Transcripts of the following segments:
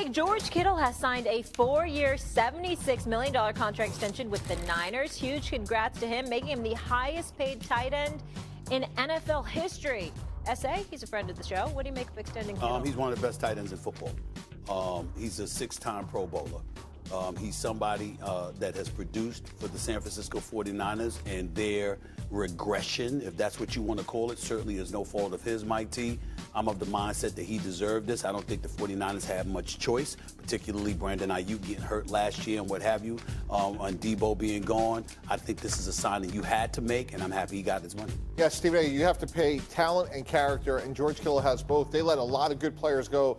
Mike, George Kittle has signed a 4-year, $76 million contract extension with the Niners. Huge congrats to him, making him the highest paid tight end in NFL history. SA, he's a friend of the show. What do you make of extending Kittle? He's one of the best tight ends in football. He's a 6-time Pro Bowler. He's somebody that has produced for the San Francisco 49ers, and their regression, if that's what you want to call it, certainly is no fault of his, Mike T. I'm of the mindset that he deserved this. I don't think the 49ers had much choice, particularly Brandon Ayuk getting hurt last year and what have you, and Debo being gone. I think this is a signing you had to make, and I'm happy he got his money. Yeah, Steve A., you have to pay talent and character, and George Kittle has both. They let a lot of good players go.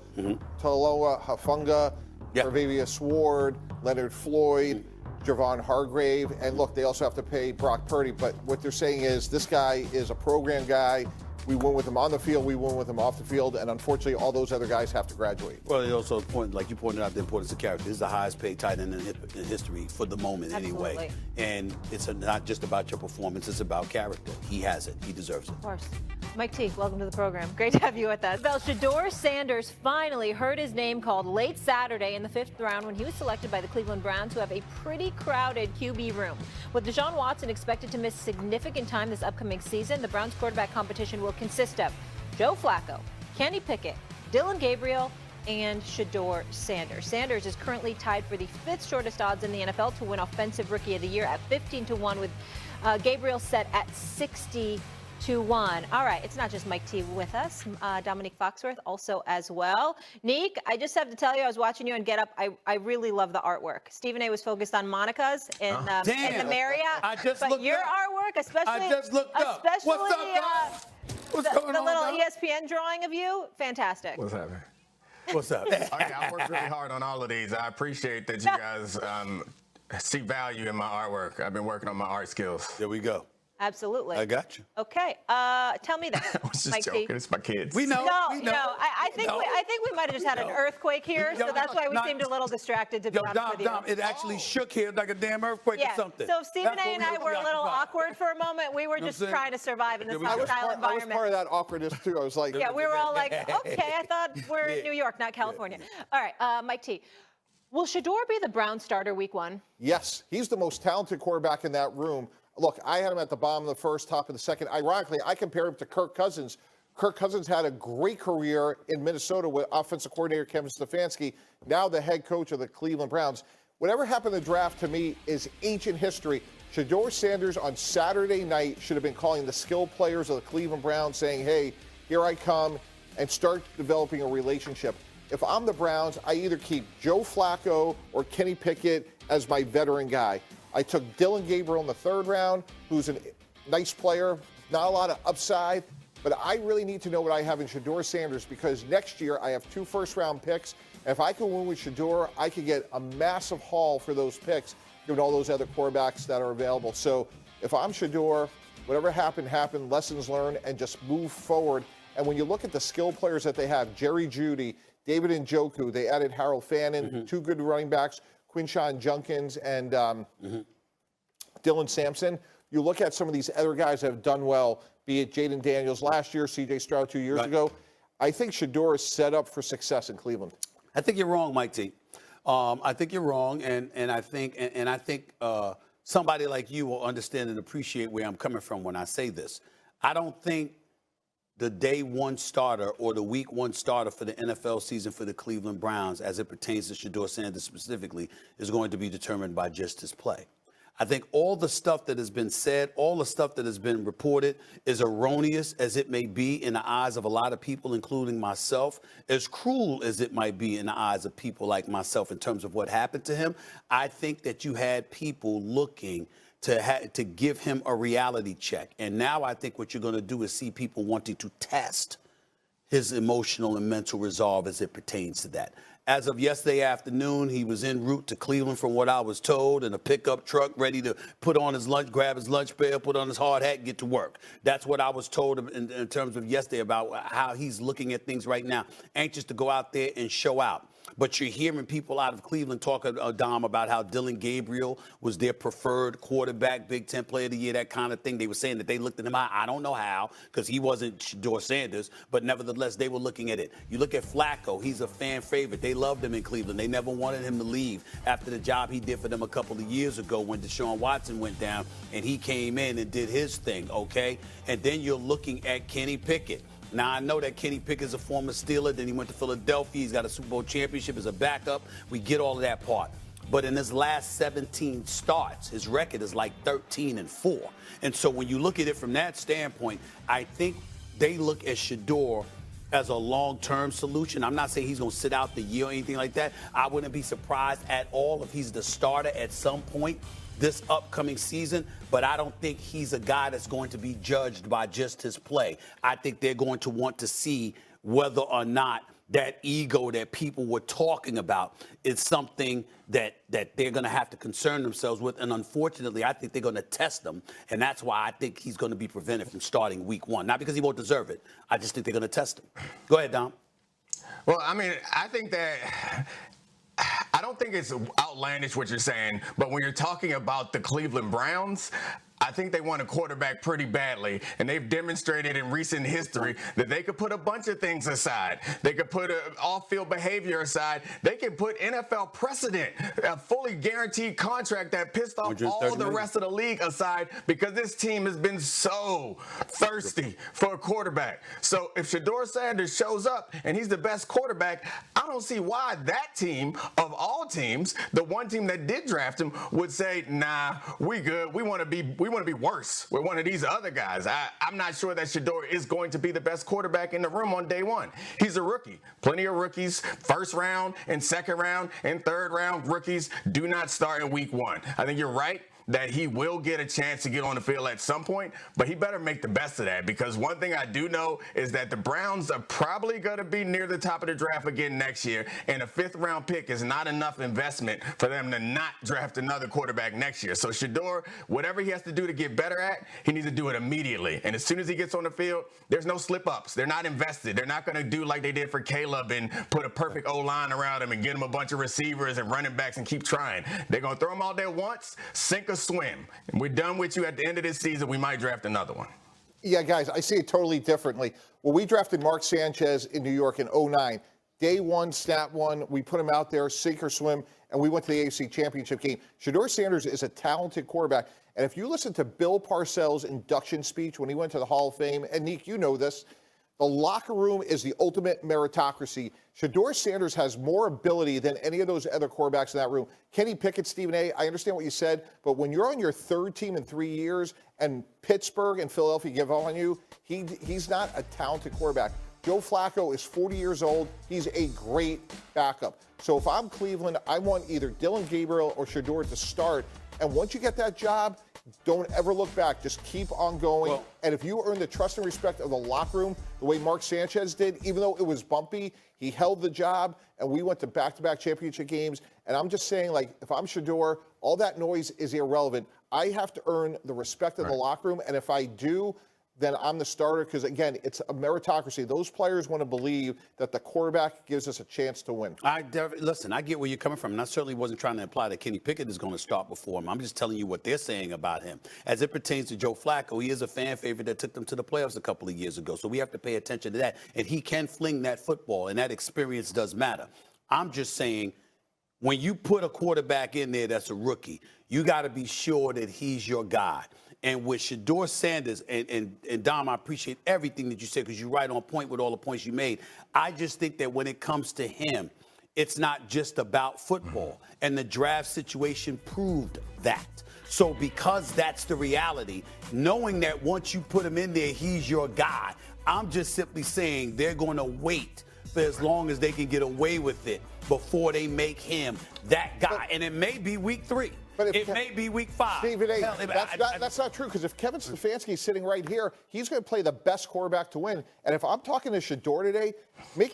Taloa Hufanga, Tre'Davious Ward, Leonard Floyd, Javon Hargrave, and look, they also have to pay Brock Purdy, but what they're saying is this guy is a program guy. We win with him on the field, we win with him off the field, and unfortunately, all those other guys have to graduate. Well, they also like you pointed out, the importance of character. This is the highest paid tight end in history for the moment, anyway. And it's not just about your performance; it's about character. He has it. He deserves it. Of course. Mike T, welcome to the program. Great to have you with us. Shedeur Sanders finally heard his name called late Saturday in the 5th round when he was selected by the Cleveland Browns, who have a pretty crowded QB room. With Deshaun Watson expected to miss significant time this upcoming season, the Browns quarterback competition will consist of Joe Flacco, Kenny Pickett, Dylan Gabriel, and Shedeur Sanders. Sanders is currently tied for the 5th shortest odds in the NFL to win Offensive Rookie of the Year at 15-1, with Gabriel set at 60-1. All right, it's not just Mike T with us. Dominique Foxworth also as well. Neek, I just have to tell you, I was watching you on Get Up. I really love the artwork. Stephen A. was focused on Monica's in the Marriott. I just but looked your up. artwork, especially, I just looked up. What's up, guys? What's going the on, little dog? ESPN drawing of you, fantastic. What's happening? What's up? I worked really hard on all of these. I appreciate that you guys see value in my artwork. I've been working on my art skills. There we go. Absolutely. I got you. Okay. Tell me this. I was just Mike joking. T. It's my kids. We know. I think we might have just had an earthquake here, so that's why we seemed a little distracted, to be honest with you. Dom, it actually shook here like a damn earthquake or something. So Stephen A. and I were a little awkward for a moment. We were just trying to survive in this hostile environment. I was part of that awkwardness, too. I was like... Yeah, we were all like, okay, I thought we're in New York, not California. All right, Mike T. Will Shedeur be the Browns starter week 1? Yes, he's the most talented quarterback in that room. Look, I had him at the bottom of the first, top of the second. Ironically, I compared him to Kirk Cousins. Kirk Cousins had a great career in Minnesota with offensive coordinator Kevin Stefanski, now the head coach of the Cleveland Browns. Whatever happened in the draft, to me, is ancient history. Shedeur Sanders on Saturday night should have been calling the skill players of the Cleveland Browns, saying, hey, here I come, and start developing a relationship. If I'm the Browns, I either keep Joe Flacco or Kenny Pickett as my veteran guy. I took Dylan Gabriel in the 3rd round, who's a nice player, not a lot of upside, but I really need to know what I have in Shedeur Sanders, because next year I have 2 first-round picks. And if I can win with Shedeur, I could get a massive haul for those picks, given all those other quarterbacks that are available. So if I'm Shedeur, whatever happened, lessons learned, and just move forward. And when you look at the skill players that they have, Jerry Jeudy, David Njoku, they added Harold Fannin, 2 good running backs, Quinshawn Junkins and Dylan Sampson. You look at some of these other guys that have done well, be it Jayden Daniels last year, C.J. Stroud 2 years ago. I think Shedeur is set up for success in Cleveland. I think you're wrong, Mike T. I think you're wrong, and I think somebody like you will understand and appreciate where I'm coming from when I say this. I don't think the day 1 starter or the week 1 starter for the NFL season for the Cleveland Browns, as it pertains to Shedeur Sanders specifically, is going to be determined by just his play. I think all the stuff that has been said, all the stuff that has been reported is erroneous as it may be in the eyes of a lot of people, including myself, as cruel as it might be in the eyes of people like myself in terms of what happened to him. I think that you had people looking to give him a reality check. And now I think what you're going to do is see people wanting to test his emotional and mental resolve as it pertains to that. As of yesterday afternoon, he was en route to Cleveland, from what I was told, in a pickup truck, ready to put on his lunch, grab his lunch pail, put on his hard hat, and get to work. That's what I was told in terms of yesterday about how he's looking at things right now, anxious to go out there and show out. But you're hearing people out of Cleveland talk, Dom, about how Dylan Gabriel was their preferred quarterback, Big Ten Player of the Year, that kind of thing. They were saying that they looked at him. I don't know how, because he wasn't Shedeur Sanders, but nevertheless, they were looking at it. You look at Flacco. He's a fan favorite. They loved him in Cleveland. They never wanted him to leave after the job he did for them a couple of years ago when Deshaun Watson went down, and he came in and did his thing, okay? And then you're looking at Kenny Pickett. Now, I know that Kenny Pickett's a former Steeler. Then he went to Philadelphia. He's got a Super Bowl championship as a backup. We get all of that part. But in his last 17 starts, his record is like 13-4. And so when you look at it from that standpoint, I think they look at Shedeur as a long-term solution. I'm not saying he's going to sit out the year or anything like that. I wouldn't be surprised at all if he's the starter at some point this upcoming season, but I don't think he's a guy that's going to be judged by just his play. I think they're going to want to see whether or not that ego that people were talking about is something that they're going to have to concern themselves with. And unfortunately, I think they're going to test him. And that's why I think he's going to be prevented from starting week 1. Not because he won't deserve it. I just think they're going to test him. Go ahead, Dom. Well, I mean, I think that I don't think it's outlandish what you're saying, but when you're talking about the Cleveland Browns, I think they want a quarterback pretty badly, and they've demonstrated in recent history that they could put a bunch of things aside. They could put off-field behavior aside. They can put NFL precedent, a fully guaranteed contract that pissed off all the rest of the league aside, because this team has been so thirsty for a quarterback. So if Shedeur Sanders shows up and he's the best quarterback, I don't see why that team, of all teams, the one team that did draft him, would say, nah, we good. We want to be worse with one of these other guys. I'm not sure that Shedeur is going to be the best quarterback in the room on day one. He's a rookie. Plenty of rookies, first round and second round and third round rookies do not start in week 1. I think you're right that he will get a chance to get on the field at some point, but he better make the best of that, because one thing I do know is that the Browns are probably going to be near the top of the draft again next year, and a 5th-round pick is not enough investment for them to not draft another quarterback next year. So Shedeur, whatever he has to do to get better at, he needs to do it immediately. And as soon as he gets on the field, there's no slip-ups. They're not invested. They're not going to do like they did for Caleb and put a perfect O-line around him and get him a bunch of receivers and running backs and keep trying. They're going to throw him all there once, sink or swim. And we're done with you at the end of this season. We might draft another one. Yeah, guys, I see it totally differently. When we drafted Mark Sanchez in New York in 2009, day 1, snap 1, we put him out there, sink or swim, and we went to the AFC Championship game. Shedeur Sanders is a talented quarterback. And if you listen to Bill Parcells' induction speech when he went to the Hall of Fame, and Nick, you know this, the locker room is the ultimate meritocracy. Shedeur Sanders has more ability than any of those other quarterbacks in that room. Kenny Pickett, Stephen A., I understand what you said, but when you're on your 3rd team in 3 years and Pittsburgh and Philadelphia give up on you, he's not a talented quarterback. Joe Flacco is 40 years old. He's a great backup. So if I'm Cleveland, I want either Dylan Gabriel or Shedeur to start. And once you get that job, don't ever look back. Just keep on going. Well, and if you earn the trust and respect of the locker room, the way Mark Sanchez did, even though it was bumpy, he held the job, and we went to back-to-back championship games. And I'm just saying, like, if I'm Shedeur, all that noise is irrelevant. I have to earn the respect of the locker room, and if I do, then I'm the starter, because, again, it's a meritocracy. Those players want to believe that the quarterback gives us a chance to win. Listen, I get where you're coming from, and I certainly wasn't trying to imply that Kenny Pickett is going to start before him. I'm just telling you what they're saying about him. As it pertains to Joe Flacco, he is a fan favorite that took them to the playoffs a couple of years ago, so we have to pay attention to that. And he can fling that football, and that experience does matter. I'm just saying, when you put a quarterback in there that's a rookie, you got to be sure that he's your guy. And with Shedeur Sanders, and Dom, I appreciate everything that you said, because you're right on point with all the points you made. I just think that when it comes to him, it's not just about football. And the draft situation proved that. So because that's the reality, knowing that once you put him in there, he's your guy, I'm just simply saying they're going to wait for as long as they can get away with it before they make him that guy. And it may be week 3. But it may be week 5. Stephen A., that's not true, because if Kevin Stefanski is sitting right here, he's going to play the best quarterback to win. And if I'm talking to Shedeur today, make